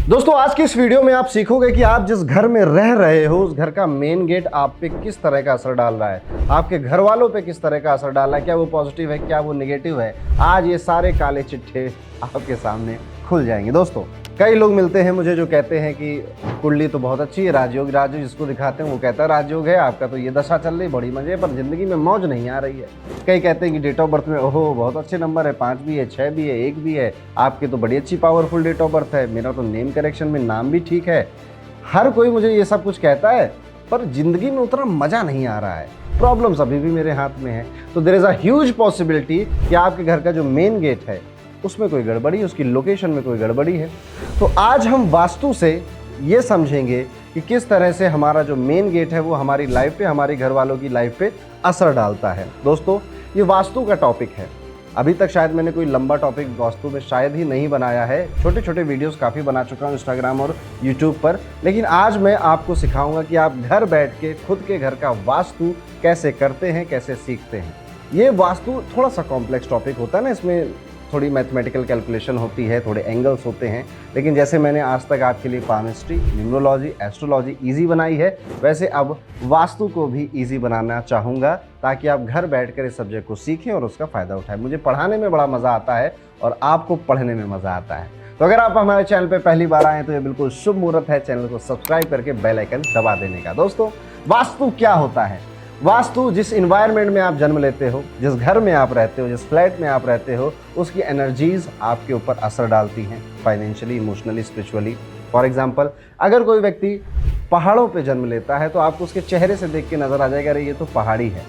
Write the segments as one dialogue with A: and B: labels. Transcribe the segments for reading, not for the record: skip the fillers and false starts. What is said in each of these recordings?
A: दोस्तों आज की इस वीडियो में आप सीखोगे कि आप जिस घर में रह रहे हो उस घर का मेन गेट आप पे किस तरह का असर डाल रहा है, आपके घर वालों पे किस तरह का असर डाल रहा है, क्या वो पॉजिटिव है, क्या वो नेगेटिव है। आज ये सारे काले चिट्ठे आपके सामने खुल जाएंगे। दोस्तों कई लोग मिलते हैं मुझे जो कहते हैं कि कुंडली तो बहुत अच्छी है, राजयोग जिसको दिखाते हैं वो कहता है राजयोग है, आपका तो ये दशा चल रही बड़ी मजे पर ज़िंदगी में मौज नहीं आ रही है। कई कहते हैं कि डेट ऑफ बर्थ में ओहो बहुत अच्छे नंबर है, 5 भी है, 6 भी है, 1 भी है, आपकी तो बड़ी अच्छी पावरफुल डेट ऑफ बर्थ है, मेरा तो नेम करेक्शन में नाम भी ठीक है। हर कोई मुझे ये सब कुछ कहता है पर ज़िंदगी में उतना मज़ा नहीं आ रहा है, प्रॉब्लम्स अभी भी मेरे हाथ में है। तो there is a huge possibility कि आपके घर का जो मेन गेट है उसमें कोई गड़बड़ी है, उसकी लोकेशन में कोई गड़बड़ी है। तो आज हम वास्तु से ये समझेंगे कि किस तरह से हमारा जो मेन गेट है वो हमारी लाइफ पे, हमारे घर वालों की लाइफ पे असर डालता है। दोस्तों ये वास्तु का टॉपिक है। अभी तक शायद मैंने कोई लंबा टॉपिक वास्तु में शायद ही नहीं बनाया है, छोटे छोटे वीडियोस काफ़ी बना चुका हूँ इंस्टाग्राम और यूट्यूब पर, लेकिन आज मैं आपको सिखाऊंगा कि आप घर बैठ के खुद के घर का वास्तु कैसे करते हैं, कैसे सीखते हैं। ये वास्तु थोड़ा सा कॉम्प्लेक्स टॉपिक होता है ना, इसमें थोड़ी मैथमेटिकल कैलकुलेशन होती है, थोड़े एंगल्स होते हैं, लेकिन जैसे मैंने आज तक आपके लिए पामिस्ट्री, न्यूमरोलॉजी, एस्ट्रोलॉजी इजी बनाई है, वैसे अब वास्तु को भी इजी बनाना चाहूँगा ताकि आप घर बैठकर इस सब्जेक्ट को सीखें और उसका फ़ायदा उठाएं। मुझे पढ़ाने में बड़ा मज़ा आता है और आपको पढ़ने में मज़ा आता है। तो अगर आप हमारे चैनल पर पहली बार आए तो ये बिल्कुल शुभ मुहूर्त है चैनल को सब्सक्राइब करके बेल आइकन दबा देने का। दोस्तों वास्तु क्या होता है? वास्तु जिस इन्वायरमेंट में आप जन्म लेते हो, जिस घर में आप रहते हो, जिस फ्लैट में आप रहते हो, उसकी एनर्जीज आपके ऊपर असर डालती हैं financially, emotionally, spiritually. For example अगर कोई व्यक्ति पहाड़ों पे जन्म लेता है तो आपको उसके चेहरे से देख के नज़र आ जाएगा अरे ये तो पहाड़ी है।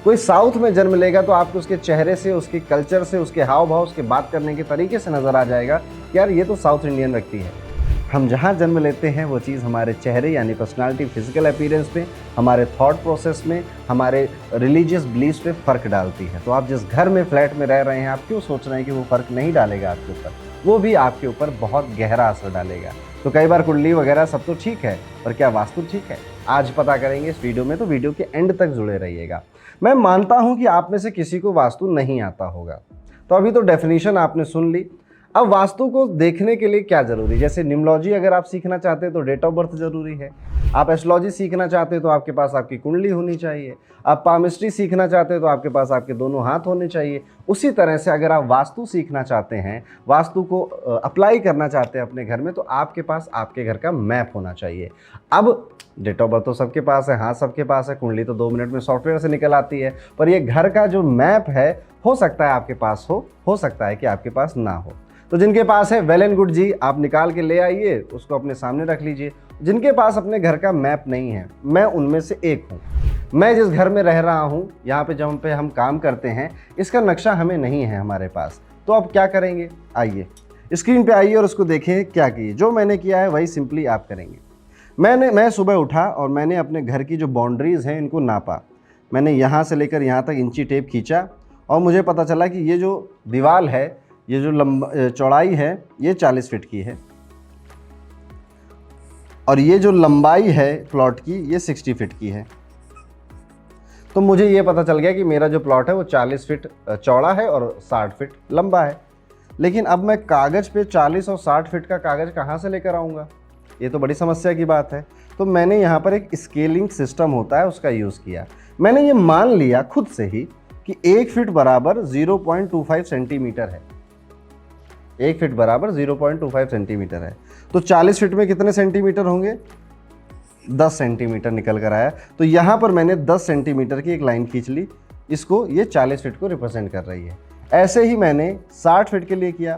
A: कोई साउथ में जन्म लेगा तो आपको उसके चेहरे से, उसके कल्चर से, उसके हाव भाव, उसके बात करने के तरीके से नज़र आ जाएगा कि यार ये तो साउथ इंडियन व्यक्ति है। हम जहाँ जन्म लेते हैं वो चीज़ हमारे चेहरे यानी पर्सनालिटी, फिजिकल अपीयरेंस में, हमारे थॉट प्रोसेस में, हमारे रिलीजियस बिलीव्स पे फ़र्क डालती है। तो आप जिस घर में, फ्लैट में रह रहे हैं, आप क्यों सोच रहे हैं कि वो फ़र्क नहीं डालेगा आपके ऊपर? वो भी आपके ऊपर बहुत गहरा असर डालेगा। तो कई बार कुंडली वगैरह सब तो ठीक है, पर क्या वास्तु ठीक है? आज पता करेंगे इस वीडियो में, तो वीडियो के एंड तक जुड़े रहिएगा। मैं मानता हूँ कि आप में से किसी को वास्तु नहीं आता होगा, तो अभी तो डेफिनेशन आपने सुन ली। अब वास्तु को देखने के लिए क्या ज़रूरी है? जैसे न्यूमरोलॉजी अगर आप सीखना चाहते हैं तो डेट ऑफ बर्थ ज़रूरी है। आप एस्ट्रोलॉजी सीखना चाहते हैं तो आपके पास आपकी कुंडली होनी चाहिए। आप पामिस्ट्री सीखना चाहते हैं तो आपके पास आपके दोनों हाथ होने चाहिए। उसी तरह से अगर आप वास्तु सीखना चाहते हैं, वास्तु को अप्लाई करना चाहते हैं अपने घर में, तो आपके पास आपके घर का मैप होना चाहिए। अब डेट ऑफ बर्थ तो सबके पास है, हाँ सबके पास है, कुंडली तो 2 मिनट में सॉफ्टवेयर से निकल आती है, पर ये घर का जो मैप है हो सकता है आपके पास हो सकता है कि आपके पास ना हो। तो जिनके पास है वेल एंड गुड जी, आप निकाल के ले आइए, उसको अपने सामने रख लीजिए। जिनके पास अपने घर का मैप नहीं है, मैं उनमें से एक हूँ। मैं जिस घर में रह रहा हूँ, यहाँ पे जहाँ पे हम काम करते हैं, इसका नक्शा हमें नहीं है हमारे पास। तो अब क्या करेंगे? आइए स्क्रीन पे आइए और उसको देखें क्या किए। जो मैंने किया है वही सिंपली आप करेंगे। मैं सुबह उठा और मैंने अपने घर की जो बाउंड्रीज़ हैं इनको नापा। मैंने यहाँ से लेकर यहाँ तक इंची टेप खींचा और मुझे पता चला कि ये जो दीवार है, ये जो चौड़ाई है ये 40 फीट की है और ये जो लंबाई है प्लॉट की ये 60 फीट की है। तो मुझे ये पता चल गया कि मेरा जो प्लॉट है वो 40 फीट चौड़ा है और 60 फीट लंबा है। लेकिन अब मैं कागज़ पे 40 और 60 फीट का कागज़ कहाँ से लेकर आऊँगा? ये तो बड़ी समस्या की बात है। तो मैंने यहाँ पर एक स्केलिंग सिस्टम होता है उसका यूज़ किया। मैंने ये मान लिया खुद से ही कि 1 फीट बराबर 0.25 सेंटीमीटर है। 1 फीट बराबर 0.25 सेंटीमीटर है। तो 40 फीट में कितने सेंटीमीटर होंगे? 10 सेंटीमीटर निकल कर आया। तो यहाँ पर मैंने 10 सेंटीमीटर की एक लाइन खींच ली, इसको ये 40 फीट को रिप्रेजेंट कर रही है। ऐसे ही मैंने 60 फीट के लिए किया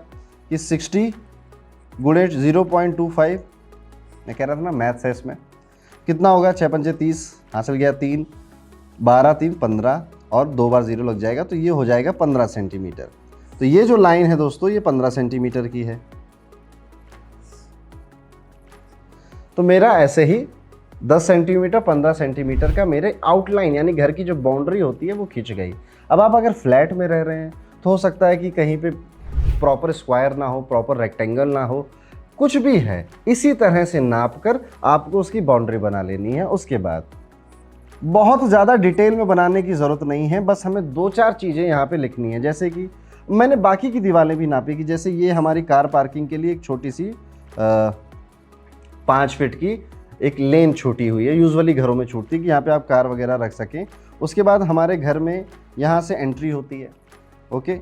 A: कि 60 गुणे 0.25, मैं कह रहा था ना मैथ्स है इसमें, कितना होगा? 6 पंजे 30, हासिल गया 3, 12 3 15 और 2 बार 0 लग जाएगा, तो ये हो जाएगा 15 सेंटीमीटर। तो ये जो लाइन है दोस्तों ये 15 सेंटीमीटर की है। तो मेरा ऐसे ही 10 सेंटीमीटर 15 सेंटीमीटर का मेरे आउटलाइन यानी घर की जो बाउंड्री होती है वो खींच गई। अब आप अगर फ्लैट में रह रहे हैं तो हो सकता है कि कहीं पे प्रॉपर स्क्वायर ना हो, प्रॉपर रेक्टेंगल ना हो, कुछ भी है इसी तरह से नाप कर आपको उसकी बाउंड्री बना लेनी है। उसके बाद बहुत ज़्यादा डिटेल में बनाने की ज़रूरत नहीं है, बस हमें 2-4 चीज़ें यहाँ पे लिखनी है। जैसे कि मैंने बाकी की दीवारें भी नापी कि जैसे ये हमारी कार पार्किंग के लिए एक छोटी सी 5 फीट की एक लेन छूटी हुई है, यूजुअली घरों में छूटती है कि यहाँ पे आप कार वगैरह रख सकें। उसके बाद हमारे घर में यहाँ से एंट्री होती है, ओके,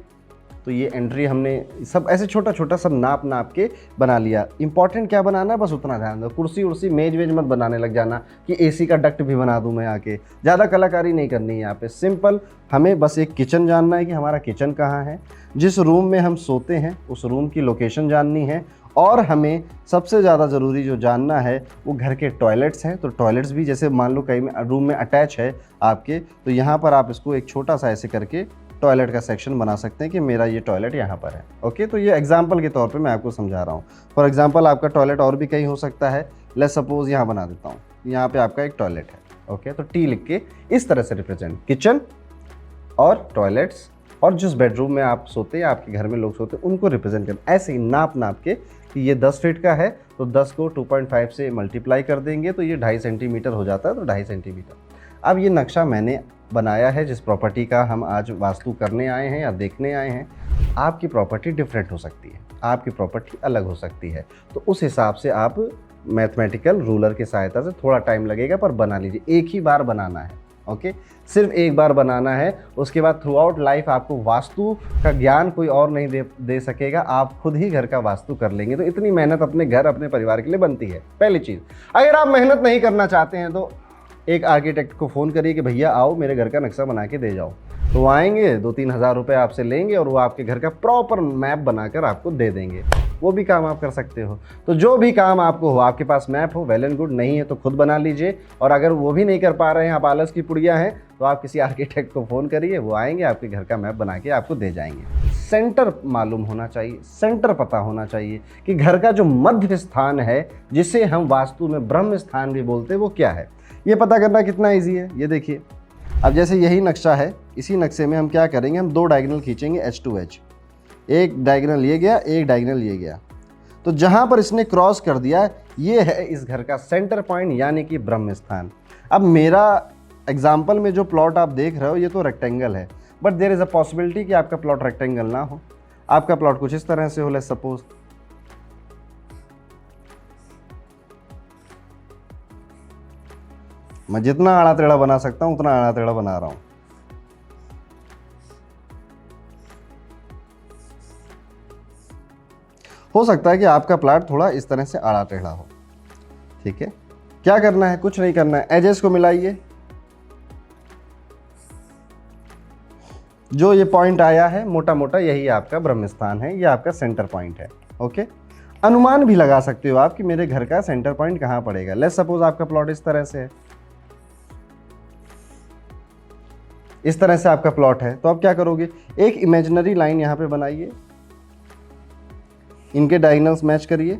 A: तो ये एंट्री हमने सब ऐसे छोटा छोटा सब नाप के बना लिया। इंपॉर्टेंट क्या बनाना है बस उतना ध्यान दो, कुर्सी उर्सी मेज वेज मत बनाने लग जाना कि एसी का डक्ट भी बना दूं मैं आके, ज़्यादा कलाकारी नहीं करनी है यहाँ पे। सिंपल हमें बस एक किचन जानना है कि हमारा किचन कहाँ है, जिस रूम में हम सोते हैं उस रूम की लोकेशन जाननी है, और हमें सबसे ज़्यादा ज़रूरी जो जानना है वो घर के टॉयलेट्स हैं। तो टॉयलेट्स भी जैसे मान लो कहीं में रूम में अटैच है आपके, तो यहाँ पर आप इसको एक छोटा सा ऐसे करके टॉयलेट का सेक्शन बना सकते हैं कि मेरा ये टॉयलेट यहाँ पर है, ओके। तो ये एग्जांपल के तौर पे मैं आपको समझा रहा हूँ। फॉर एग्जांपल आपका टॉयलेट और भी कहीं हो सकता है, लेट्स सपोज यहाँ बना देता हूँ, यहाँ पे आपका एक टॉयलेट है, ओके। तो टी लिख के इस तरह से रिप्रेजेंट किचन और टॉयलेट्स, और जिस बेडरूम में आप सोते हैं, आपके घर में लोग सोते हैं, उनको रिप्रेजेंट कर ऐसे ही नाप के कि ये 10 फीट का है तो 10 को 2.5 से मल्टीप्लाई कर देंगे तो ये 2.5 सेंटीमीटर हो जाता है, तो 2.5 सेंटीमीटर। अब ये नक्शा मैंने बनाया है जिस प्रॉपर्टी का हम आज वास्तु करने आए हैं या देखने आए हैं। आपकी प्रॉपर्टी डिफरेंट हो सकती है, आपकी प्रॉपर्टी अलग हो सकती है, तो उस हिसाब से आप मैथमेटिकल रूलर की सहायता से, थोड़ा टाइम लगेगा पर बना लीजिए। एक ही बार बनाना है, ओके, सिर्फ एक बार बनाना है। उसके बाद थ्रू आउट लाइफ आपको वास्तु का ज्ञान कोई और नहीं दे सकेगा, आप खुद ही घर का वास्तु कर लेंगे। तो इतनी मेहनत अपने घर अपने परिवार के लिए बनती है। पहली चीज़, अगर आप मेहनत नहीं करना चाहते हैं तो एक आर्किटेक्ट को फ़ोन करिए कि भैया आओ मेरे घर का नक्शा बना के दे जाओ, तो वो आएंगे, 2-3 हज़ार रुपये आपसे लेंगे और वो आपके घर का प्रॉपर मैप बनाकर आपको दे देंगे। वो भी काम आप कर सकते हो। तो जो भी काम आपको हो, आपके पास मैप हो, वेल एंड गुड, नहीं है तो खुद बना लीजिए। और अगर वो भी नहीं कर पा रहे हैं, आप आलस की पुड़िया हैं, तो आप किसी आर्किटेक्ट को फ़ोन करिए, वो आएंगे, आपके घर का मैप बना के आपको दे जाएंगे। सेंटर मालूम होना चाहिए, सेंटर पता होना चाहिए कि घर का जो मध्य स्थान है, जिसे हम वास्तु में ब्रह्म स्थान भी बोलते हैं, वो क्या है। ये पता करना कितना ईजी है, ये देखिए। अब जैसे यही नक्शा है, इसी नक्शे में हम क्या करेंगे, हम 2 डायगोनल खींचेंगे H to H, एक डायगोनल ये गया, एक डायगोनल ये गया। तो जहाँ पर इसने क्रॉस कर दिया, ये है इस घर का सेंटर पॉइंट, यानी कि ब्रह्म स्थान। अब मेरा एग्जाम्पल में जो प्लॉट आप देख रहे हो ये तो रेक्टेंगल है, but there is a possibility कि आपका प्लॉट रेक्टेंगल ना हो, आपका प्लॉट कुछ इस तरह से हो। लेट्स सपोज मैं जितना आड़ा टेढ़ा बना सकता हूँ उतना आड़ा टेढ़ा बना रहा हूँ। हो सकता है कि आपका प्लॉट थोड़ा इस तरह से आड़ा टेढ़ा हो, ठीक है। क्या करना है, कुछ नहीं करना है, एजेस को मिलाइए। जो ये पॉइंट आया है मोटा मोटा, यही आपका ब्रह्म स्थान है, ये आपका सेंटर पॉइंट है, ओके। अनुमान भी लगा सकते हो आप कि मेरे घर का सेंटर पॉइंट कहाँ पड़ेगा। लेट्स सपोज आपका प्लॉट इस तरह से है, इस तरह से आपका प्लॉट है, तो आप क्या करोगे, एक इमेजिनरी लाइन यहाँ पे बनाइए, इनके डायगोनल्स मैच करिए,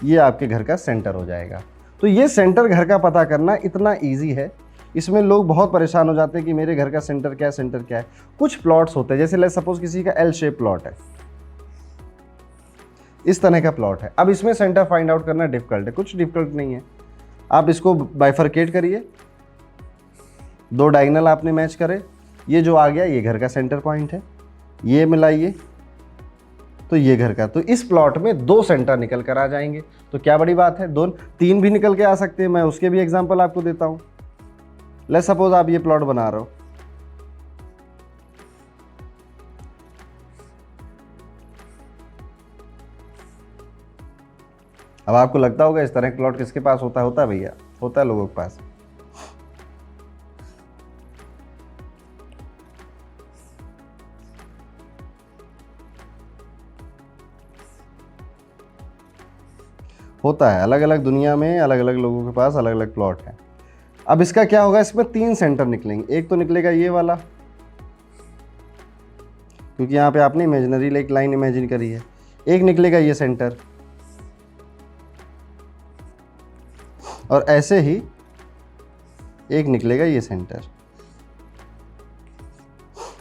A: ये आपके घर का सेंटर हो जाएगा। तो ये सेंटर घर का पता करना इतना इजी है। इसमें लोग बहुत परेशान हो जाते हैं कि मेरे घर का सेंटर क्या है, सेंटर क्या है। कुछ प्लॉट्स होते हैं, जैसे लेट्स सपोज किसी का एल शेप प्लॉट है, इस तरह का प्लॉट है। अब इसमें सेंटर फाइंड आउट करना डिफिकल्ट है, कुछ डिफिकल्ट नहीं है। आप इसको बाइफरकेट करिए, 2 डायगोनल आपने मैच करे, ये जो आ गया ये घर का सेंटर पॉइंट है, ये मिलाइए तो ये घर का। तो इस प्लॉट में 2 सेंटर निकल कर आ जाएंगे, तो क्या बड़ी बात है, 2-3 भी निकल के आ सकते हैं। मैं उसके भी एग्जांपल आपको देता हूं। लेट्स सपोज आप ये प्लॉट बना रहे हो, अब आपको लगता होगा इस तरह का प्लॉट किसके पास होता है भैया, होता है लोगों के पास। होता है, अलग अलग दुनिया में अलग अलग लोगों के पास अलग अलग प्लॉट है। अब इसका क्या होगा, इसमें 3 सेंटर निकलेंगे। एक तो निकलेगा ये वाला, क्योंकि यहाँ पे आपने इमेजिनरी एक लाइन इमेजिन करी है। एक निकलेगा ये सेंटर, और ऐसे ही एक निकलेगा ये सेंटर।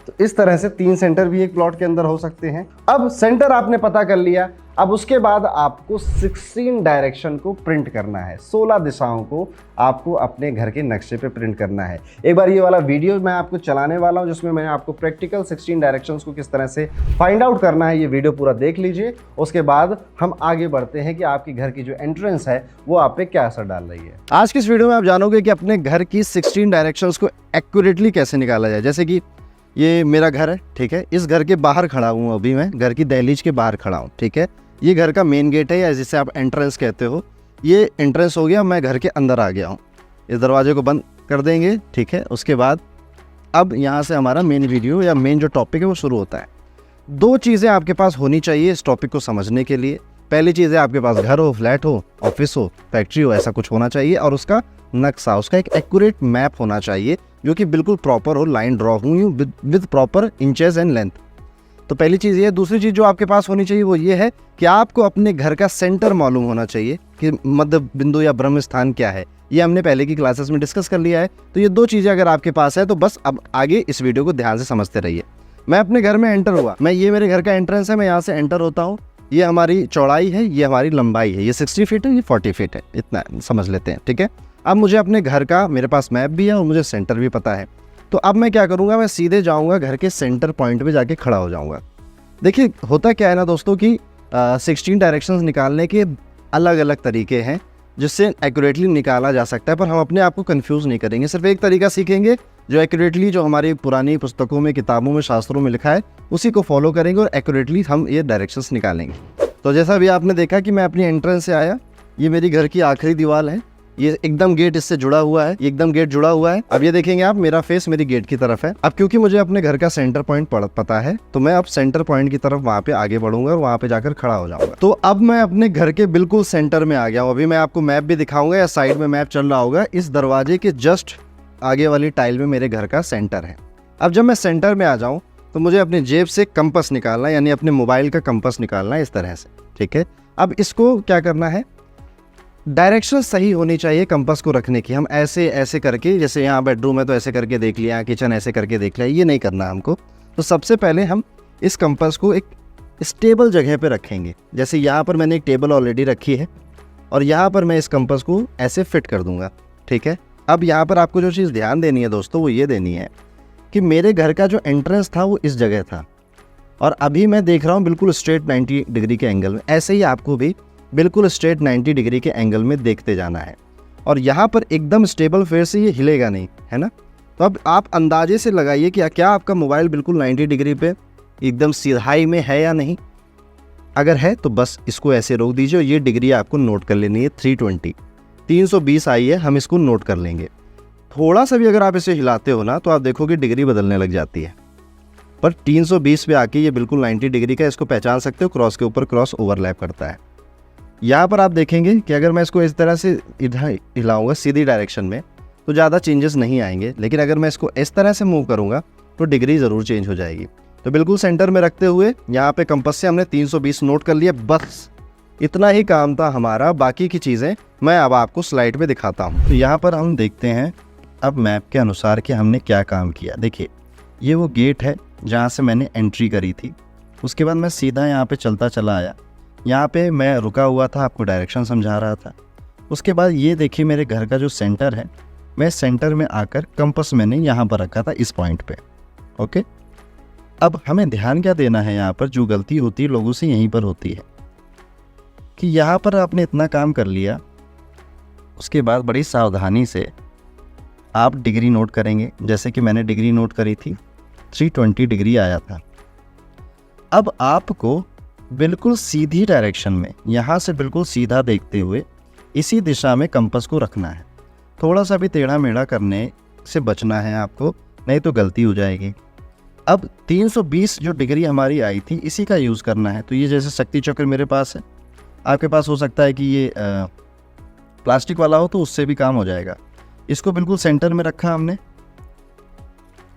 A: तो इस तरह से 3 सेंटर भी एक प्लॉट के अंदर हो सकते हैं। अब सेंटर आपने पता कर लिया, अब उसके बाद आपको 16 डायरेक्शन को प्रिंट करना है, 16 दिशाओं को आपको अपने घर के नक्शे पे प्रिंट करना है। एक बार ये वाला वीडियो मैं आपको चलाने वाला हूँ जिसमें मैंने आपको प्रैक्टिकल 16 डायरेक्शंस को किस तरह से फाइंड आउट करना है, ये वीडियो पूरा देख लीजिए। उसके बाद हम आगे बढ़ते हैं कि आपके घर की जो एंट्रेंस है वो आप पे क्या असर डाल रही है। आज की इस वीडियो में आप जानोगे कि अपने घर की 16 डायरेक्शंस को एक्यूरेटली कैसे निकाला जाए। जैसे कि ये मेरा घर है, ठीक है, इस घर के बाहर खड़ा हूँ अभी मैं, घर की दहलीज के बाहर खड़ा हूँ, ठीक है। ये घर का मेन गेट है या जिसे आप एंट्रेंस कहते हो, ये एंट्रेंस हो गया, मैं घर के अंदर आ गया हूँ। इस दरवाजे को बंद कर देंगे, ठीक है। उसके बाद अब यहाँ से हमारा मेन वीडियो या मेन जो टॉपिक है वो शुरू होता है। 2 चीज़ें आपके पास होनी चाहिए इस टॉपिक को समझने के लिए। पहली चीज़ है आपके पास घर हो, फ्लैट हो, ऑफिस हो, फैक्ट्री हो, ऐसा कुछ होना चाहिए, और उसका नक्शा, उसका एक एक्यूरेट मैप होना चाहिए जो कि बिल्कुल प्रॉपर हो, लाइन ड्रॉ हुई हो with proper inches and length. तो पहली चीज़ ये। दूसरी चीज़ जो आपके पास होनी चाहिए वो ये है कि आपको अपने घर का सेंटर मालूम होना चाहिए कि मध्य बिंदु या ब्रह्म स्थान क्या है। ये हमने पहले की क्लासेस में डिस्कस कर लिया है। तो ये 2 चीज़ें अगर आपके पास है तो बस अब आगे इस वीडियो को ध्यान से समझते रहिए। मैं अपने घर में एंटर हुआ, ये मेरे घर का एंट्रेंस है, मैं यहाँ से एंटर होता हूँ। ये हमारी चौड़ाई है, ये हमारी लंबाई है, ये 60 फीट है, ये 40 फीट है, इतना समझ लेते हैं, ठीक है। अब मुझे अपने घर का, मेरे पास मैप भी है और मुझे सेंटर भी पता है। तो अब मैं क्या करूँगा, मैं सीधे जाऊँगा घर के सेंटर पॉइंट पे जाके खड़ा हो जाऊँगा। देखिए होता क्या है ना दोस्तों कि 16 डायरेक्शंस निकालने के अलग अलग तरीके हैं जिससे एक्यूरेटली निकाला जा सकता है, पर हम अपने आप को कंफ्यूज नहीं करेंगे। सिर्फ एक तरीका सीखेंगे जो एक्यूरेटली, जो हमारी पुरानी पुस्तकों में, किताबों में, शास्त्रों में लिखा है, उसी को फॉलो करेंगे और एक्यूरेटली हम ये डायरेक्शंस निकालेंगे। तो जैसा अभी आपने देखा कि मैं अपनी एंट्रेंस से आया, ये मेरी घर की आखिरी दीवार है, ये एकदम गेट इससे जुड़ा हुआ है, ये एकदम गेट जुड़ा हुआ है। अब ये देखेंगे आप, मेरा फेस मेरी गेट की तरफ है। अब क्योंकि मुझे अपने घर का सेंटर पॉइंट पता है तो मैं अब सेंटर पॉइंट की तरफ वहां पे आगे बढ़ूंगा और वहां पे जाकर खड़ा हो जाऊंगा। तो अब मैं अपने घर के बिल्कुल सेंटर में आ गया हूँ। अभी मैं आपको मैप भी दिखाऊंगा, या साइड में मैप चल रहा होगा। इस दरवाजे के जस्ट आगे वाली टाइल में मेरे घर का सेंटर है। अब जब मैं सेंटर में आ जाऊँ तो मुझे अपनी जेब से कंपास निकालना है, यानी अपने मोबाइल का कंपास निकालना है, इस तरह से, ठीक है। अब इसको क्या करना है, डायरेक्शन सही होनी चाहिए कंपास को रखने की। हम ऐसे ऐसे करके, जैसे यहाँ बेडरूम है तो ऐसे करके देख लिया, किचन ऐसे करके देख लिया, ये नहीं करना हमको। तो सबसे पहले हम इस कंपास को एक स्टेबल जगह पे रखेंगे। जैसे यहाँ पर मैंने एक टेबल ऑलरेडी रखी है और यहाँ पर मैं इस कंपास को ऐसे फिट कर दूंगा, ठीक है। अब यहाँ पर आपको जो चीज़ ध्यान देनी है दोस्तों वो ये देनी है कि मेरे घर का जो एंट्रेंस था वो इस जगह था और अभी मैं देख रहा हूँ बिल्कुल स्ट्रेट 90 डिग्री के एंगल में। ऐसे ही आपको भी बिल्कुल स्ट्रेट 90 डिग्री के एंगल में देखते जाना है और यहाँ पर एकदम स्टेबल फेयर से ये हिलेगा नहीं, है ना। तो अब आप अंदाजे से लगाइए कि क्या आपका मोबाइल बिल्कुल 90 डिग्री पे एकदम सीधाई में है या नहीं। अगर है तो बस इसको ऐसे रोक दीजिए और ये डिग्री आपको नोट कर लेनी है। 320 आई है, हम इसको नोट कर लेंगे। थोड़ा सा भी अगर आप इसे हिलाते हो ना तो आप देखोगे डिग्री बदलने लग जाती है, पर 320 पे आके ये बिल्कुल 90 डिग्री का, इसको पहचान सकते हो, क्रॉस के ऊपर क्रॉस ओवरलैप करता है। यहाँ पर आप देखेंगे कि अगर मैं इसको इस तरह से इधर हिलाऊंगा सीधी डायरेक्शन में तो ज़्यादा चेंजेस नहीं आएंगे, लेकिन अगर मैं इसको इस तरह से मूव करूँगा तो डिग्री ज़रूर चेंज हो जाएगी। तो बिल्कुल सेंटर में रखते हुए यहाँ पे कंपास से हमने 320 नोट कर लिया, बस इतना ही काम था हमारा। बाकी की चीज़ें मैं अब आपको स्लाइड पे दिखाता हूँ। तो यहाँ पर हम देखते हैं अब मैप के अनुसार कि हमने क्या काम किया। देखिए ये वो गेट है जहाँ से मैंने एंट्री करी थी। उसके बाद मैं सीधा यहाँ पे चलता चला आया, यहाँ पे मैं रुका हुआ था, आपको डायरेक्शन समझा रहा था। उसके बाद ये देखिए मेरे घर का जो सेंटर है, मैं सेंटर में आकर कंपास मैंने यहाँ पर रखा था इस पॉइंट पे, ओके। अब हमें ध्यान क्या देना है, यहाँ पर जो गलती होती है लोगों से यहीं पर होती है कि यहाँ पर आपने इतना काम कर लिया, उसके बाद बड़ी सावधानी से आप डिग्री नोट करेंगे। जैसे कि मैंने डिग्री नोट करी थी, 320 डिग्री आया था। अब आपको बिल्कुल सीधी डायरेक्शन में, यहाँ से बिल्कुल सीधा देखते हुए इसी दिशा में कंपास को रखना है। थोड़ा सा भी टेढ़ा मेढ़ा करने से बचना है आपको, नहीं तो गलती हो जाएगी। अब 320 जो डिग्री हमारी आई थी इसी का यूज़ करना है। तो ये जैसे शक्ति चक्र मेरे पास है, आपके पास हो सकता है कि ये प्लास्टिक वाला हो तो उससे भी काम हो जाएगा। इसको बिल्कुल सेंटर में रखा हमने।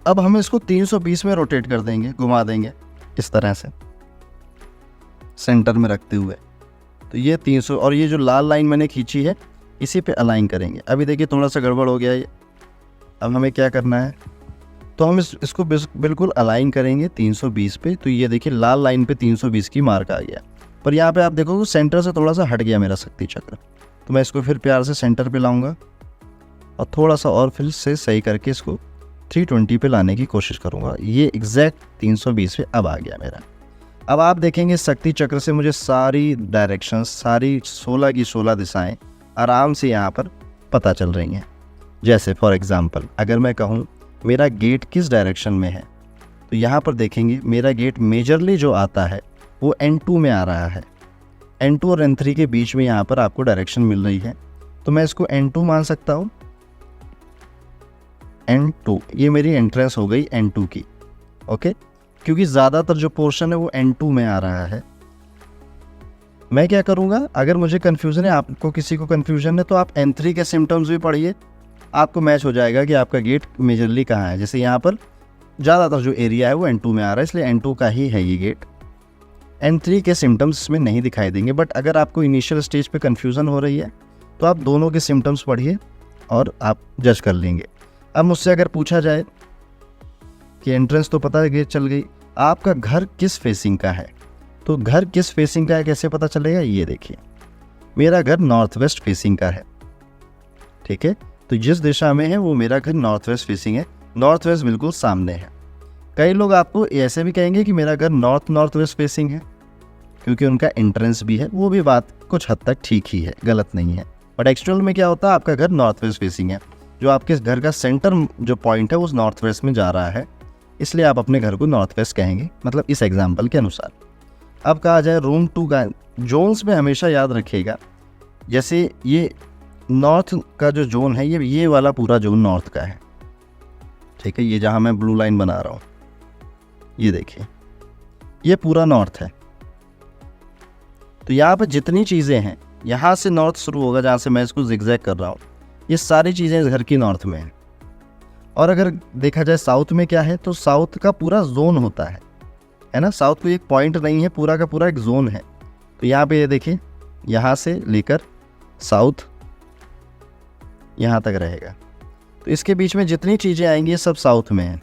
A: अब हम इसको 320 में रोटेट कर देंगे, घुमा देंगे इस तरह से सेंटर में रखते हुए। तो ये 300 और ये जो लाल लाइन मैंने खींची है इसी पे अलाइन करेंगे। अभी देखिए थोड़ा सा गड़बड़ हो गया ये। अब हमें क्या करना है,
B: तो हम इसको बिल्कुल अलाइन करेंगे 320 पे। तो ये देखिए लाल लाइन पे 320 की मार्क आ गया। पर यहाँ पे आप देखोगे सेंटर से थोड़ा सा हट गया मेरा शक्ति चक्र। तो मैं इसको फिर प्यार से सेंटर पे लाऊंगा और थोड़ा सा और फिर से सही करके इसको 320 पे लाने की कोशिश करूँगा। ये एग्जैक्ट 320 पे अब आ गया मेरा। अब आप देखेंगे शक्ति चक्र से मुझे सारी डायरेक्शंस, सारी 16 की 16 दिशाएं आराम से यहाँ पर पता चल रही हैं। जैसे फॉर एग्जांपल अगर मैं कहूँ मेरा गेट किस डायरेक्शन में है, तो यहाँ पर देखेंगे मेरा गेट मेजरली जो आता है वो N2 में आ रहा है। N2 और N3 के बीच में यहाँ पर आपको डायरेक्शन मिल रही है, तो मैं इसको N2 मान सकता हूँ। N2 ये मेरी एंट्रेंस हो गई N2 की, ओके, क्योंकि ज़्यादातर जो पोर्शन है वो N2 में आ रहा है। मैं क्या करूँगा, अगर मुझे कन्फ्यूज़न है, आपको किसी को कन्फ्यूज़न है, तो आप N3 के सिम्टम्स भी पढ़िए, आपको मैच हो जाएगा कि आपका गेट मेजरली कहाँ है। जैसे यहाँ पर ज़्यादातर जो एरिया है वो N2 में आ रहा है, इसलिए N2 का ही है ये गेट। N3 के सिम्टम्स इसमें नहीं दिखाई देंगे, बट अगर आपको इनिशियल स्टेज पे कन्फ्यूज़न हो रही है तो आप दोनों के सिम्टम्स पढ़िए और आप जज कर लेंगे। अब मुझसे अगर पूछा जाए कि एंट्रेंस तो पता है, गेट चल गई, आपका घर किस फेसिंग का है, तो घर किस फेसिंग का है कैसे पता चलेगा, ये देखिए मेरा घर नॉर्थ वेस्ट फेसिंग का है, ठीक है। तो जिस दिशा में है वो मेरा घर नॉर्थ वेस्ट फेसिंग है, नॉर्थ वेस्ट बिल्कुल सामने है। कई लोग आपको ऐसे भी कहेंगे कि मेरा घर नॉर्थ वेस्ट फेसिंग है, क्योंकि उनका एंट्रेंस भी है, वो भी बात कुछ हद तक ठीक ही है, गलत नहीं है। बट एक्चुअल में क्या होता है, आपका घर नॉर्थ वेस्ट फेसिंग है, जो आपके घर का सेंटर जो पॉइंट है वो नॉर्थ वेस्ट में जा रहा है, इसलिए आप अपने घर को नॉर्थ वेस्ट कहेंगे, मतलब इस एग्जाम्पल के अनुसार। अब कहा जाए रूम 2 का जोन्स में हमेशा याद रखिएगा, जैसे ये नॉर्थ का जो जोन है ये वाला पूरा जोन नॉर्थ का है, ठीक है। ये जहाँ मैं ब्लू लाइन बना रहा हूँ, ये देखिए ये पूरा नॉर्थ है। तो यहाँ पर जितनी चीज़ें हैं, यहाँ से नॉर्थ शुरू होगा, जहाँ से मैं इसको जिगजैग कर रहा हूँ, ये सारी चीज़ें इस घर की नॉर्थ में हैं। और अगर देखा जाए साउथ में क्या है, तो साउथ का पूरा जोन होता है ना। साउथ कोई एक पॉइंट नहीं है, पूरा का पूरा एक जोन है। तो यहाँ पे ये देखिए, यहाँ से लेकर साउथ यहाँ तक रहेगा, तो इसके बीच में जितनी चीज़ें आएंगी ये सब साउथ में हैं।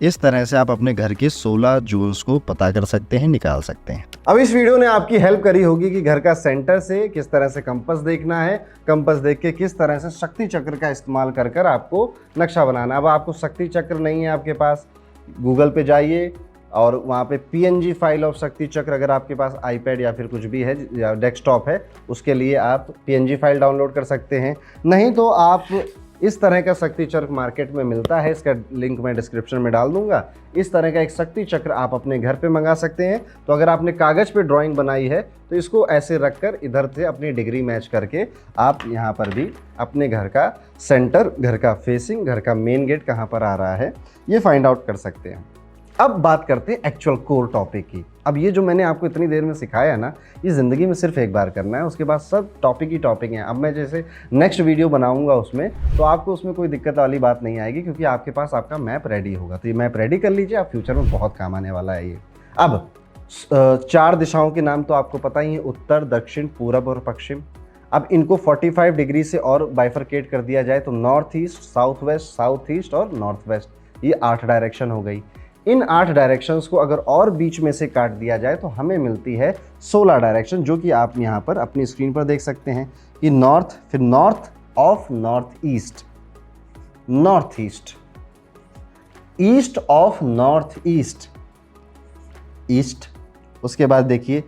B: इस तरह से आप अपने घर के 16 जोन्स को पता कर सकते हैं, निकाल सकते हैं।
A: अब इस वीडियो ने आपकी हेल्प करी होगी कि घर का सेंटर से किस तरह से कंपास देखना है, कंपास देख के किस तरह से शक्ति चक्र का इस्तेमाल कर कर आपको नक्शा बनाना। अब आपको शक्ति चक्र नहीं है आपके पास, गूगल पे जाइए और वहाँ पे PNG फाइल ऑफ शक्ति चक्र, अगर आपके पास आईपैड या फिर कुछ भी है या डेस्कटॉप है, उसके लिए आप PNG फाइल डाउनलोड कर सकते हैं। नहीं तो आप इस तरह का शक्ति चक्र मार्केट में मिलता है, इसका लिंक मैं डिस्क्रिप्शन में डाल दूंगा। इस तरह का एक शक्ति चक्र आप अपने घर पे मंगा सकते हैं। तो अगर आपने कागज़ पे ड्राइंग बनाई है तो इसको ऐसे रखकर इधर से अपनी डिग्री मैच करके आप यहाँ पर भी अपने घर का सेंटर, घर का फेसिंग, घर का मेन गेट कहाँ पर आ रहा है ये फाइंड आउट कर सकते हैं। अब बात करते हैं एक्चुअल कोर टॉपिक की। अब ये जो मैंने आपको इतनी देर में सिखाया है ना, ये ज़िंदगी में सिर्फ एक बार करना है, उसके बाद सब टॉपिक ही टॉपिक हैं। अब मैं जैसे नेक्स्ट वीडियो बनाऊंगा उसमें, तो आपको उसमें कोई दिक्कत वाली बात नहीं आएगी, क्योंकि आपके पास आपका मैप रेडी होगा। तो ये मैप रेडी कर लीजिए, आप फ्यूचर में बहुत काम आने वाला है ये। अब 4 दिशाओं के नाम तो आपको पता ही है, उत्तर, दक्षिण, पूरब और पश्चिम। अब इनको 45 डिग्री से और बाइफरकेट कर दिया जाए तो नॉर्थ ईस्ट, साउथ ईस्ट और नॉर्थ वेस्ट, ये 8 डायरेक्शन हो गई। इन 8 डायरेक्शंस को अगर और बीच में से काट दिया जाए तो हमें मिलती है 16 डायरेक्शन, जो कि आप यहाँ पर अपनी स्क्रीन पर देख सकते हैं कि नॉर्थ, फिर north of north east, north east, east of north east, east. उसके बाद देखिए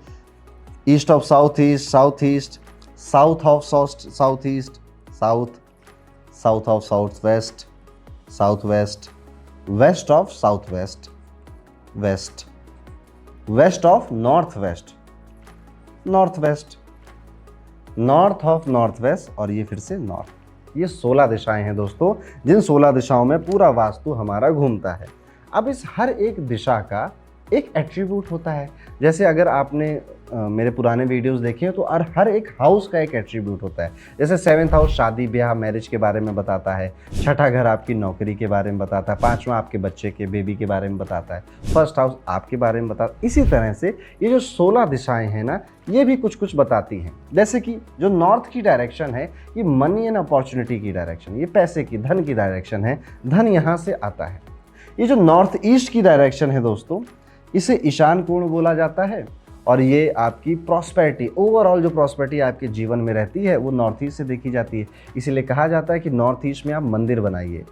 A: east of south east, south east, south of south east, south, south of south west, south west, west of south west, west, west of north west, north west, north of north west, और ये फिर से north. ये 16 दिशाएं हैं दोस्तों, जिन 16 दिशाओं में पूरा वास्तु हमारा घूमता है। अब इस हर एक दिशा का एक एट्रीब्यूट होता है। जैसे अगर आपने मेरे पुराने वीडियोस देखे हैं तो हर एक हाउस का एक एट्रीब्यूट होता है। जैसे 7th हाउस शादी ब्याह मैरिज के बारे में बताता है, छठा घर आपकी नौकरी के बारे में बताता है, 5वां आपके बच्चे के बेबी के बारे में बताता है, 1st हाउस आपके बारे में बताता है। इसी तरह से ये जो 16 दिशाएं हैं ना, ये भी कुछ कुछ बताती हैं। जैसे कि जो नॉर्थ की डायरेक्शन है, ये मनी एंड अपॉर्चुनिटी की डायरेक्शन, ये पैसे की धन की डायरेक्शन है, धन यहाँ से आता है। ये जो नॉर्थ ईस्ट की डायरेक्शन है दोस्तों, इसे ईशान कोण बोला जाता है और ये आपकी प्रॉस्पेरिटी, ओवरऑल जो प्रॉस्पेरिटी आपके जीवन में रहती है वो नॉर्थ ईस्ट से देखी जाती है। इसीलिए कहा जाता है कि नॉर्थ ईस्ट में आप मंदिर बनाइए,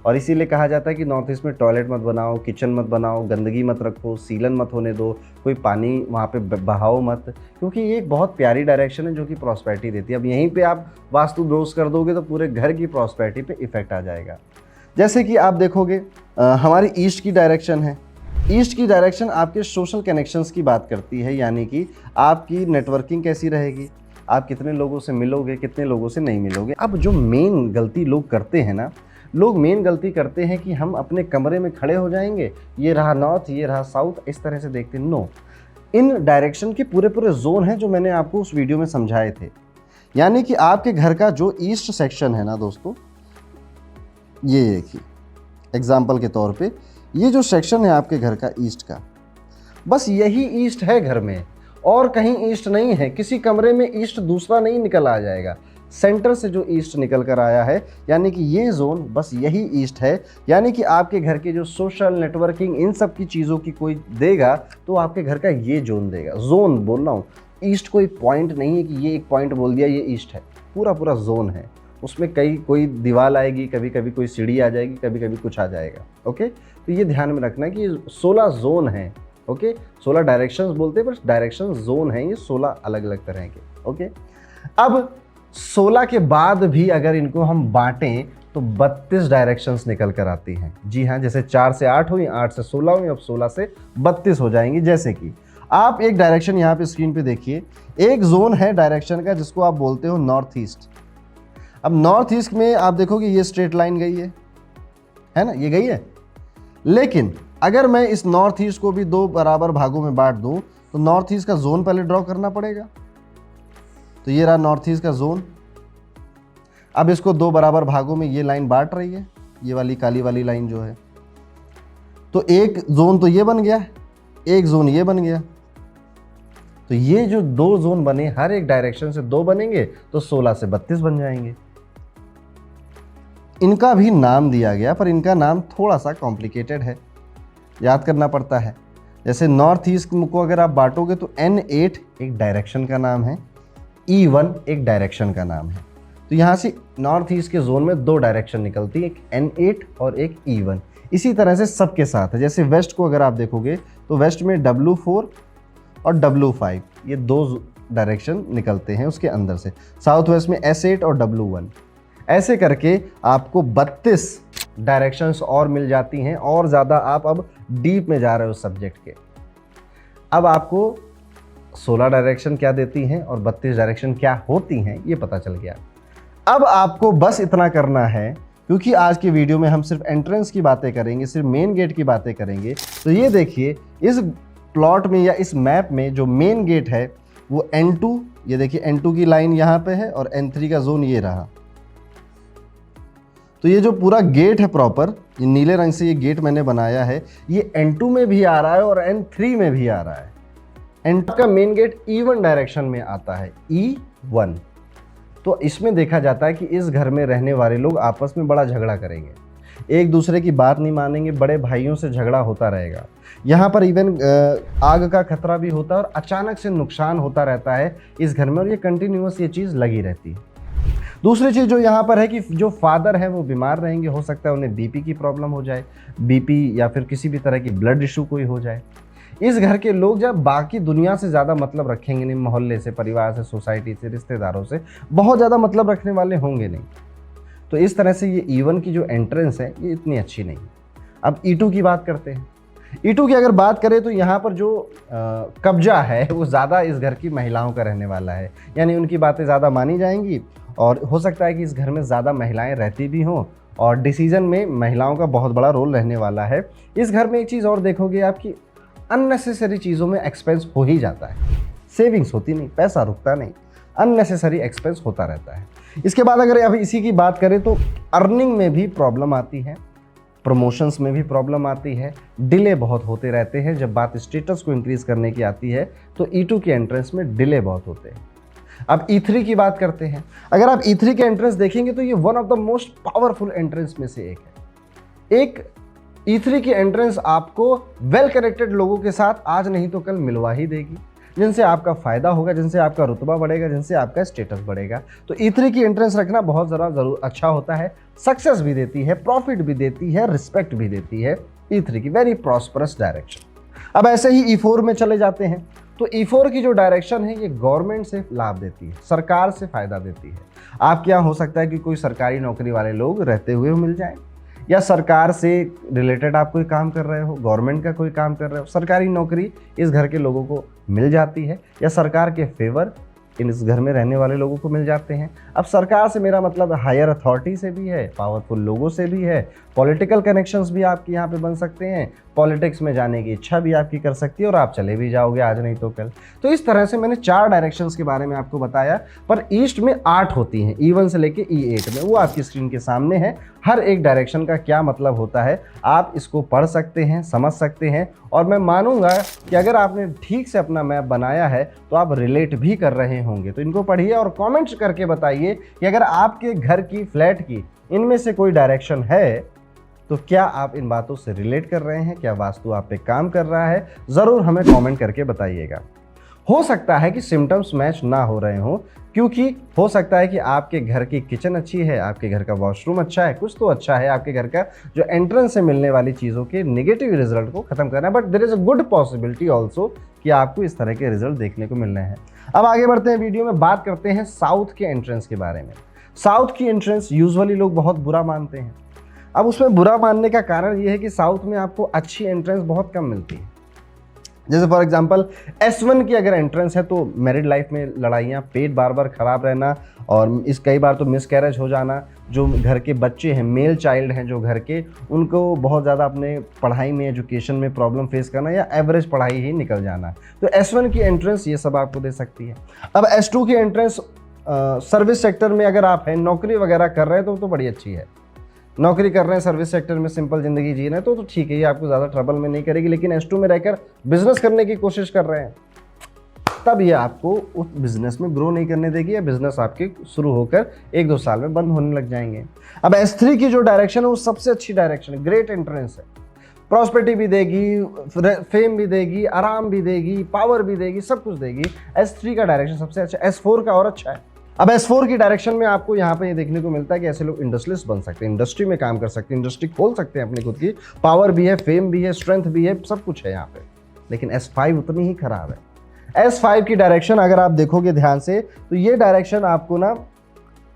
A: और इसीलिए कहा जाता है कि नॉर्थ ईस्ट में टॉयलेट मत बनाओ, किचन मत बनाओ, गंदगी मत रखो, सीलन मत होने दो, कोई पानी वहाँ पे बहाओ मत, क्योंकि ये एक बहुत प्यारी डायरेक्शन है जो कि प्रॉस्पेरिटी देती है। अब यहीं पे आप वास्तु दोष कर दोगे तो पूरे घर की प्रॉस्पेरिटी पे इफेक्ट आ जाएगा। जैसे कि आप देखोगे हमारी ईस्ट की डायरेक्शन है। ईस्ट की डायरेक्शन आपके सोशल कनेक्शंस की बात करती है, यानी कि आपकी नेटवर्किंग कैसी रहेगी, आप कितने लोगों से मिलोगे, कितने लोगों से नहीं मिलोगे। अब जो मेन गलती लोग करते हैं ना, लोग मेन गलती करते हैं कि हम अपने कमरे में खड़े हो जाएंगे, ये रहा नॉर्थ, ये रहा साउथ, इस तरह से देखते हैं। नो, इन डायरेक्शन के पूरे पूरे जोन हैं जो मैंने आपको उस वीडियो में समझाए थे। यानी कि आपके घर का जो ईस्ट सेक्शन है ना दोस्तों, ये देखिए एग्जाम्पल के तौर पे, ये जो सेक्शन है आपके घर का ईस्ट का, बस यही ईस्ट है घर में, और कहीं ईस्ट नहीं है। किसी कमरे में ईस्ट दूसरा नहीं निकल आ जाएगा, सेंटर से जो ईस्ट निकल कर आया है, यानी कि ये जोन बस यही ईस्ट है। यानी कि आपके घर के जो सोशल नेटवर्किंग इन सब की चीज़ों की कोई देगा तो आपके घर का ये जोन देगा। जोन बोल रहा हूँ, ईस्ट कोई पॉइंट नहीं है कि ये एक पॉइंट बोल दिया ये ईस्ट है, पूरा पूरा जोन है। उसमें कोई दीवार आएगी, कभी कभी कोई सीढ़ी आ जाएगी, कभी कभी कुछ आ जाएगा। ओके, तो ये ध्यान में रखना कि 16 जोन हैं। ओके, 16 डायरेक्शंस बोलते हैं, पर डायरेक्शन जोन हैं ये 16 अलग अलग तरह के। ओके, अब 16 के बाद भी अगर इनको हम बांटें तो 32 डायरेक्शंस निकल कर आती हैं। जी हाँ, जैसे 4 से 8 हुई, 8 से 16 हुई, अब 16 से 32 हो जाएंगी। जैसे कि आप एक डायरेक्शन यहाँ पे स्क्रीन पे देखिए, एक जोन है डायरेक्शन का जिसको आप बोलते हो नॉर्थ ईस्ट। अब नॉर्थ ईस्ट में आप देखोगे ये स्ट्रेट लाइन गई है ना, ये गई है। लेकिन अगर मैं इस नॉर्थ ईस्ट को भी 2 बराबर भागों में बांट दूं तो नॉर्थ ईस्ट का जोन पहले ड्रॉ करना पड़ेगा। तो ये रहा नॉर्थ ईस्ट का जोन। अब इसको 2 बराबर भागों में ये लाइन बांट रही है, ये वाली काली वाली लाइन जो है। तो एक जोन तो ये बन गया, एक जोन ये बन गया। तो ये जो 2 जोन बने, हर एक डायरेक्शन से 2 बनेंगे तो 16 से 32 बन जाएंगे। इनका भी नाम दिया गया, पर इनका नाम थोड़ा सा कॉम्प्लिकेटेड है, याद करना पड़ता है। जैसे नॉर्थ ईस्ट को अगर आप बांटोगे तो N8 एक डायरेक्शन का नाम है, E1 एक डायरेक्शन का नाम है। तो यहाँ से नॉर्थ ईस्ट के जोन में 2 डायरेक्शन निकलती है, एक N8 और एक E1। इसी तरह से सबके साथ है। जैसे वेस्ट को अगर आप देखोगे तो वेस्ट में W4 और W5 ये 2 डायरेक्शन निकलते हैं उसके अंदर से। साउथ वेस्ट में S8 और W1। ऐसे करके आपको 32 डायरेक्शंस और मिल जाती हैं, और ज़्यादा आप अब डीप में जा रहे हो सब्जेक्ट के। अब आपको 16 डायरेक्शन क्या देती हैं और 32 डायरेक्शन क्या होती हैं ये पता चल गया। अब आपको बस इतना करना है, क्योंकि आज की वीडियो में हम सिर्फ एंट्रेंस की बातें करेंगे, सिर्फ मेन गेट की बातें करेंगे। तो ये देखिए, इस प्लॉट में या इस मैप में जो मेन गेट है वो N2, ये देखिए N2 की लाइन यहाँ पे है, और N3 का जोन ये रहा। तो ये जो पूरा गेट है प्रॉपर, ये नीले रंग से ये गेट मैंने बनाया है, ये N2 में भी आ रहा है और N3 में भी आ रहा है। N2 का मेन गेट E1 डायरेक्शन में आता है, E1। तो इसमें देखा जाता है कि इस घर में रहने वाले लोग आपस में बड़ा झगड़ा करेंगे, एक दूसरे की बात नहीं मानेंगे, बड़े भाइयों से झगड़ा होता रहेगा। यहाँ पर इवन आग का खतरा भी होता है और अचानक से नुकसान होता रहता है इस घर में, और ये कंटिन्यूअस ये चीज़ लगी रहती है। दूसरी चीज़ जो यहाँ पर है कि जो फादर है वो बीमार रहेंगे, हो सकता है उन्हें बीपी की प्रॉब्लम हो जाए, बीपी या फिर किसी भी तरह की ब्लड इशू कोई हो जाए। इस घर के लोग जब बाकी दुनिया से ज़्यादा मतलब रखेंगे नहीं, मोहल्ले से, परिवार से, सोसाइटी से, रिश्तेदारों से बहुत ज़्यादा मतलब रखने वाले होंगे नहीं। तो इस तरह से ये E1 की जो एंट्रेंस है ये इतनी अच्छी नहीं। अब E2 की बात करते हैं। E2 की अगर बात करें तो यहाँ पर जो कब्जा है वो ज़्यादा इस घर की महिलाओं का रहने वाला है, यानी उनकी बातें ज़्यादा मानी जाएंगी, और हो सकता है कि इस घर में ज़्यादा महिलाएं रहती भी हों, और डिसीजन में महिलाओं का बहुत बड़ा रोल रहने वाला है। इस घर में एक चीज़ और देखोगे आपकी अननेसेसरी चीज़ों में एक्सपेंस हो ही जाता है, सेविंग्स होती नहीं, पैसा रुकता नहीं, अननेसेसरी एक्सपेंस होता रहता है। इसके बाद अगर अभी इसी की बात करें तो अर्निंग में भी प्रॉब्लम आती है, प्रमोशंस में भी प्रॉब्लम आती है, डिले बहुत होते रहते हैं। जब बात स्टेटस को इंक्रीज करने की आती है तो E2 के एंट्रेंस में डिले बहुत होते हैं। अब E3 की बात करते हैं। अगर आप E3 के एंट्रेंस देखेंगे तो ये one of the most powerful entrance में से एक है। एक E3 की एंट्रेंस आपको वेल कनेक्टेड लोगों के साथ आज नहीं तो कल मिलवा ही देगी, जिनसे आपका फायदा होगा, जिनसे आपका रुतबा बढ़ेगा, जिनसे आपका स्टेटस बढ़ेगा। तो E3 की एंट्रेंस रखना बहुत ज़रा जरूर अच्छा होता है, सक्सेस भी देती है, प्रॉफिट भी देती है, रिस्पेक्ट भी देती है। E3 की वेरी प्रॉस्परस डायरेक्शन। अब ऐसे ही E4 में चले जाते हैं तो E4 की जो डायरेक्शन है ये गवर्नमेंट से लाभ देती है, सरकार से फायदा देती है। आपके यहाँ हो सकता है कि कोई सरकारी नौकरी वाले लोग रहते हुए मिल जाएं, या सरकार से रिलेटेड आप कोई काम कर रहे हो, गवर्नमेंट का कोई काम कर रहे हो, सरकारी नौकरी इस घर के लोगों को मिल जाती है, या सरकार के फेवर इस घर में रहने वाले लोगों को मिल जाते हैं। अब सरकार से मेरा मतलब हायर अथॉरिटी से भी है, पावरफुल लोगों से भी है, पॉलिटिकल कनेक्शंस भी आपके यहाँ पे बन सकते हैं, पॉलिटिक्स में जाने की इच्छा भी आपकी कर सकती है और आप चले भी जाओगे आज नहीं तो कल। तो इस तरह से मैंने 4 डायरेक्शंस के बारे में आपको बताया, पर ईस्ट में 8 होती हैं, E1 से लेके E8 में, वो आपकी स्क्रीन के सामने है। हर एक डायरेक्शन का क्या मतलब होता है आप इसको पढ़ सकते हैं, समझ सकते हैं, और मैं मानूंगा कि अगर आपने ठीक से अपना मैप बनाया है तो आप रिलेट भी कर रहे होंगे। तो इनको पढ़िए और कमेंट्स करके बताइए कि अगर आपके घर की, फ्लैट की इनमें से कोई डायरेक्शन है तो क्या आप इन बातों से रिलेट कर रहे हैं, क्या वास्तु आप पे काम कर रहा है, ज़रूर हमें कमेंट करके बताइएगा। हो सकता है कि सिम्टम्स मैच ना हो रहे हों, क्योंकि हो सकता है कि आपके घर की किचन अच्छी है, आपके घर का वॉशरूम अच्छा है, कुछ तो अच्छा है, आपके घर का जो एंट्रेंस से मिलने वाली चीज़ों के नेगेटिव रिजल्ट को खत्म करना है। But there is a good possibility also कि आपको इस तरह के रिजल्ट देखने को मिल रहे हैं। अब आगे बढ़ते हैं, वीडियो में बात करते हैं साउथ के एंट्रेंस के बारे में। साउथ की एंट्रेंस यूजुअली लोग बहुत बुरा मानते हैं। अब उसमें बुरा मानने का कारण ये है कि साउथ में आपको अच्छी एंट्रेंस बहुत कम मिलती है। जैसे फॉर एग्जांपल S1 की अगर एंट्रेंस है तो मैरिड लाइफ में लड़ाइयाँ, पेट बार बार ख़राब रहना, और इस कई बार तो मिसकैरेज हो जाना। जो घर के बच्चे हैं, मेल चाइल्ड हैं जो घर के, उनको बहुत ज़्यादा अपने पढ़ाई में, एजुकेशन में प्रॉब्लम फेस करना, या एवरेज पढ़ाई ही निकल जाना। तो S1 की एंट्रेंस ये सब आपको दे सकती है। अब S2 की एंट्रेंस सर्विस सेक्टर में अगर आप हैं, नौकरी वगैरह कर रहे हैं तो बड़ी अच्छी है। नौकरी कर रहे हैं, सर्विस सेक्टर में सिंपल ज़िंदगी जी रहे हैं तो ठीक है, ये आपको ज़्यादा ट्रबल में नहीं करेगी। लेकिन S2 में रहकर बिजनेस करने की कोशिश कर रहे हैं तब ये आपको उस बिजनेस में ग्रो नहीं करने देगी, या बिजनेस आपके शुरू होकर 1-2 साल में बंद होने लग जाएंगे। अब S3 की जो डायरेक्शन है वो सबसे अच्छी डायरेक्शन है, ग्रेट एंट्रेंस है, प्रॉस्पेरिटी भी देगी, फेम भी देगी, आराम भी देगी, पावर भी देगी, सब कुछ देगी। S3 का डायरेक्शन सबसे अच्छा। S4 का और अच्छा है। अब S4 की डायरेक्शन में आपको यहाँ पे ये देखने को मिलता है कि ऐसे लोग इंडस्ट्रियलिस्ट बन सकते हैं, इंडस्ट्री में काम कर सकते हैं, इंडस्ट्री खोल सकते हैं अपनी खुद की, पावर भी है, फेम भी है, स्ट्रेंथ भी है, सब कुछ है यहाँ पे। लेकिन S5 उतनी ही खराब है। S5 की डायरेक्शन अगर आप देखोगे ध्यान से तो ये डायरेक्शन आपको ना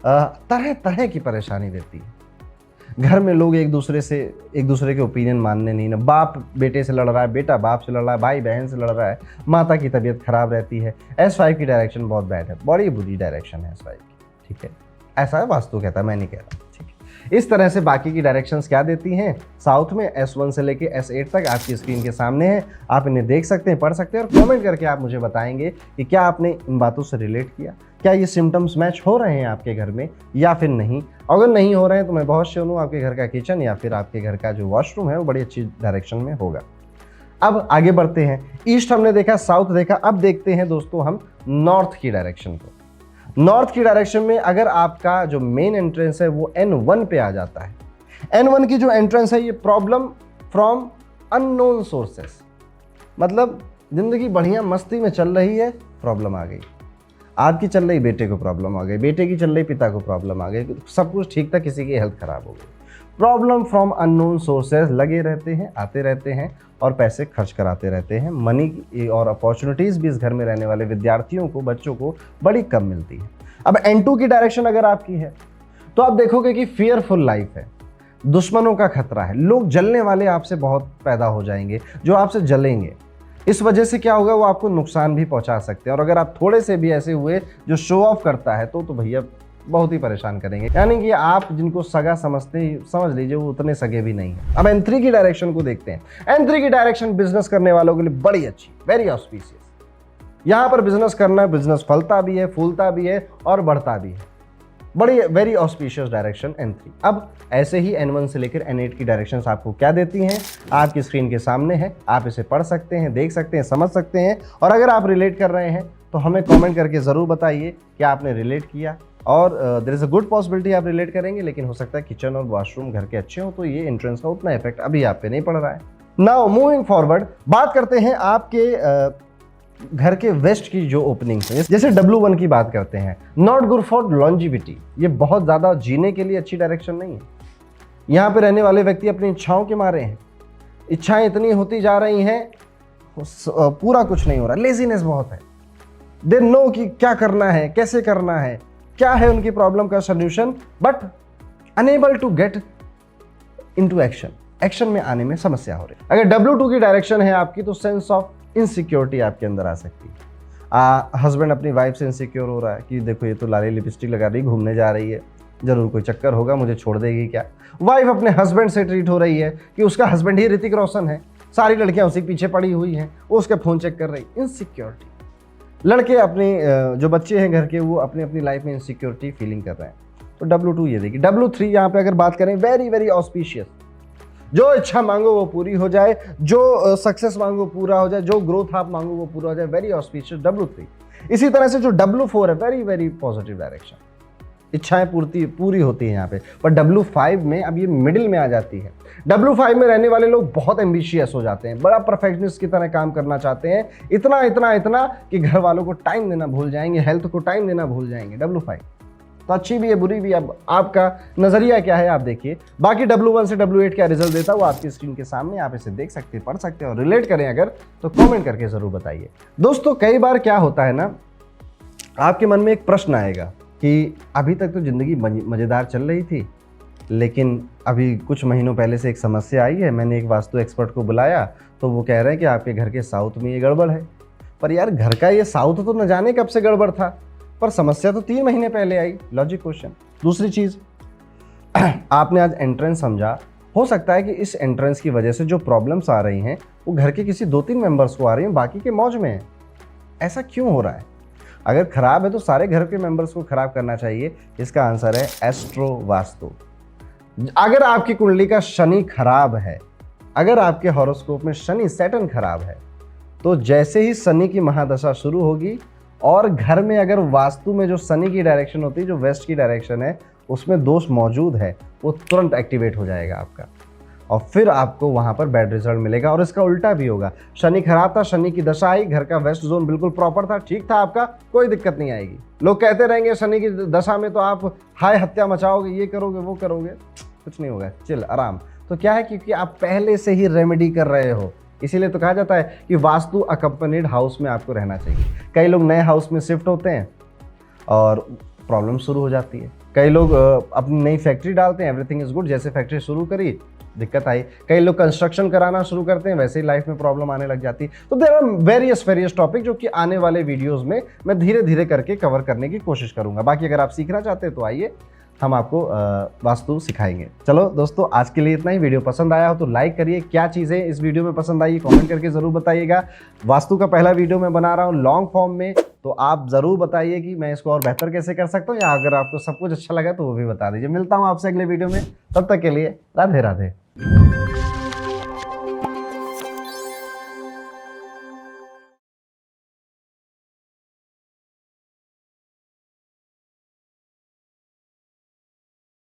A: तरह तरह की परेशानी देती है। घर में लोग एक दूसरे के ओपिनियन मानने नहीं, ना बाप बेटे से लड़ रहा है, बेटा बाप से लड़ रहा है, भाई बहन से लड़ रहा है, माता की तबीयत खराब रहती है। S5 की डायरेक्शन बहुत बैड है, बड़ी बुरी डायरेक्शन है S5 की, ठीक है। ऐसा वास्तु कहता है, मैं नहीं कह रहा, ठीक है। इस तरह से बाकी की डायरेक्शंस क्या देती हैं साउथ में, S1 से लेके S8 तक आपकी स्क्रीन के सामने है। आप इन्हें देख सकते हैं, पढ़ सकते हैं, और कमेंट करके आप मुझे बताएंगे कि क्या आपने इन बातों से रिलेट किया, क्या ये सिम्टम्स मैच हो रहे हैं आपके घर में या फिर नहीं। अगर नहीं हो रहे हैं तो मैं बहुत श्योर हूँ आपके घर का किचन या फिर आपके घर का जो वॉशरूम है वो बड़ी अच्छी डायरेक्शन में होगा। अब आगे बढ़ते हैं, ईस्ट हमने देखा, साउथ देखा, अब देखते हैं दोस्तों हम नॉर्थ की डायरेक्शन को। नॉर्थ की डायरेक्शन में अगर आपका जो मेन एंट्रेंस है वो N1 पे आ जाता है, N1 की जो एंट्रेंस है ये प्रॉब्लम फ्रॉम अननोन सोर्सेस, मतलब जिंदगी बढ़िया मस्ती में चल रही है, प्रॉब्लम आ गई। आपकी चल रही बेटे को प्रॉब्लम आ गई, बेटे की चल रही पिता को प्रॉब्लम आ गई, सब कुछ ठीक था, किसी की हेल्थ खराब हो गई। प्रॉब्लम फ्रॉम अननोन सोर्सेज लगे रहते हैं, आते रहते हैं और पैसे खर्च कराते रहते हैं। मनी और अपॉर्चुनिटीज़ भी इस घर में रहने वाले विद्यार्थियों को, बच्चों को बड़ी कम मिलती है। अब N2 की डायरेक्शन अगर आपकी है तो आप देखोगे कि फियरफुल लाइफ है, दुश्मनों का खतरा है, लोग जलने वाले आपसे बहुत पैदा हो जाएंगे जो आपसे जलेंगे। इस वजह से क्या होगा, वो आपको नुकसान भी पहुंचा सकते हैं। और अगर आप थोड़े से भी ऐसे हुए जो शो ऑफ करता है तो भैया बहुत ही परेशान करेंगे। यानी कि आप जिनको सगा समझते हैं, समझ लीजिए वो उतने सगे भी नहीं है। अब N3 की डायरेक्शन को देखते हैं। N3 की डायरेक्शन बिजनेस करने वालों के लिए बड़ी अच्छी, वेरी ऑस्पिशियस। यहाँ पर बिजनेस करना, बिजनेस फलता भी है, फूलता भी है और बढ़ता भी है। बड़ी वेरी ऑस्पिशियस डायरेक्शन N3। अब ऐसे ही N1 से लेकर N8 की डायरेक्शंस आपको क्या देती हैं, आपकी स्क्रीन के सामने है। आप इसे पढ़ सकते हैं, देख सकते हैं, समझ सकते हैं। और अगर आप रिलेट कर रहे हैं तो हमें कमेंट करके ज़रूर बताइए कि आपने रिलेट किया। और there is a good possibility आप रिलेट करेंगे, लेकिन हो सकता है किचन और वॉशरूम घर के अच्छे हों तो ये एंट्रेंस का उतना इफेक्ट अभी आप पे नहीं पड़ रहा है। नाउ मूविंग फॉरवर्ड, बात करते हैं आपके घर के वेस्ट की जो ओपनिंग है। जैसे W1 की बात करते हैं, नॉट गुड फॉर लॉन्जिविटी। ये बहुत ज़्यादा जीने के लिए अच्छी डायरेक्शन नहीं है। यहाँ पे रहने वाले व्यक्ति अपनी इच्छाओं के मारे हैं, इच्छाएं इतनी होती जा रही हैं, पूरा कुछ नहीं हो रहा, लेजीनेस बहुत है। दे नो कि क्या करना है, कैसे करना है, क्या है उनकी प्रॉब्लम का solution, but unable to get into action. Action में आने में समस्या हो रही है। अगर W2 की डायरेक्शन है आपकी तो सेंस ऑफ इनसिक्योरिटी आपके अंदर आ सकती है। हस्बैंड अपनी वाइफ से इनसिक्योर हो रहा है कि देखो ये तो लाली लिपस्टिक लगा रही, घूमने जा रही है, जरूर कोई चक्कर होगा, मुझे छोड़ देगी क्या। वाइफ अपने हस्बैंड से ट्रीट हो रही है कि उसका हस्बैंड ही ऋतिक रोशन है, सारी लड़कियां उसी के पीछे पड़ी हुई हैं, वो उसके फोन चेक कर रही। इनसिक्योरिटी। लड़के अपने जो बच्चे हैं घर के, वो अपनी अपनी लाइफ में इनसिक्योरिटी फीलिंग कर रहे हैं। तो W2 ये देखिए। W3 यहाँ पे अगर बात करें, वेरी वेरी ऑस्पिशियस। जो इच्छा मांगो वो पूरी हो जाए, जो सक्सेस मांगो पूरा हो जाए, जो ग्रोथ आप मांगो वो पूरा हो जाए, वेरी ऑस्पिशियस W3। इसी तरह से जो W4 है, वेरी वेरी पॉजिटिव डायरेक्शन, इच्छाएं पूरी होती हैं यहाँ पे। पर W5 में अब ये मिडिल में आ जाती है। W5 में रहने वाले लोग बहुत एम्बिशियस हो जाते हैं, बड़ा परफेक्शनिस्ट की तरह काम करना चाहते हैं, इतना इतना इतना कि घर वालों को टाइम देना भूल जाएंगे, हेल्थ को टाइम देना भूल जाएंगे। W5 तो अच्छी भी है, बुरी भी है। अब आपका नजरिया क्या है आप देखिए। बाकी W1 से W8 क्या रिजल्ट देता है वो आपकी स्क्रीन के सामने, आप इसे देख सकते हैं, पढ़ सकते हैं और रिलेट करें अगर तो कमेंट करके जरूर बताइए। दोस्तों कई बार क्या होता है ना, आपके मन में एक प्रश्न आएगा कि अभी तक तो जिंदगी मजेदार चल रही थी, लेकिन अभी कुछ महीनों पहले से एक समस्या आई है। मैंने एक वास्तु एक्सपर्ट को बुलाया तो वो कह रहे हैं कि आपके घर के साउथ में ये गड़बड़ है। पर यार घर का ये साउथ तो न जाने कब से गड़बड़ था, पर समस्या तो 3 महीने पहले आई। Logic question. दूसरी चीज, आपने आज एंट्रेंस समझा, हो सकता है कि इस एंट्रेंस की वजह से जो प्रॉब्लम्स आ रही हैं वो घर के किसी 2-3 मेंबर्स को आ रही हैं, बाकी के मौज में है। ऐसा क्यों हो रहा है? अगर खराब है तो सारे घर के मेंबर्स को खराब करना चाहिए। इसका आंसर है एस्ट्रो वास्तु। अगर आपकी कुंडली का शनि खराब है, अगर आपके हॉरोस्कोप में शनि सैटर्न खराब है, तो जैसे ही शनि की महादशा शुरू होगी और घर में अगर वास्तु में जो शनि की डायरेक्शन होती है, जो वेस्ट की डायरेक्शन है, उसमें दोष मौजूद है, वो तुरंत एक्टिवेट हो जाएगा आपका और फिर आपको वहां पर बैड रिजल्ट मिलेगा। और इसका उल्टा भी होगा। शनि खराब था, शनि की दशा आई, घर का वेस्ट जोन बिल्कुल प्रॉपर था, ठीक था आपका, कोई दिक्कत नहीं आएगी। लोग कहते रहेंगे शनि की दशा में तो आप हाय हत्या मचाओगे, ये करोगे वो करोगे, कुछ नहीं होगा, चिल आराम। तो क्या है, क्योंकि आप पहले से ही रेमेडी कर रहे हो। इसीलिए तो कहा जाता है कि वास्तु अकम्पनीड हाउस में आपको रहना चाहिए। कई लोग नए हाउस में शिफ्ट होते हैं और प्रॉब्लम शुरू हो जाती है। कई लोग अपनी नई फैक्ट्री डालते हैं, एवरीथिंग इज गुड, जैसे फैक्ट्री शुरू करी दिक्कत आई। कई लोग कंस्ट्रक्शन कराना शुरू करते हैं, वैसे ही लाइफ में प्रॉब्लम आने लग जाती है। तो देयर आर वेरियस टॉपिक जो कि आने वाले वीडियोस में मैं धीरे धीरे करके कवर करने की कोशिश करूंगा। बाकी अगर आप सीखना चाहते हैं तो आइए, हम आपको वास्तु सिखाएंगे। चलो दोस्तों, आज के लिए इतना ही। वीडियो पसंद आया हो तो लाइक करिए। क्या चीज़ें इस वीडियो में पसंद आई कमेंट करके ज़रूर बताइएगा। वास्तु का पहला वीडियो मैं बना रहा हूँ लॉन्ग फॉर्म में, तो आप ज़रूर बताइए कि मैं इसको और बेहतर कैसे कर सकता हूँ, या अगर आपको सब कुछ अच्छा लगा तो वो भी बता दीजिए। मिलता हूँ आपसे अगले वीडियो में, तब तक के लिए राधे राधे।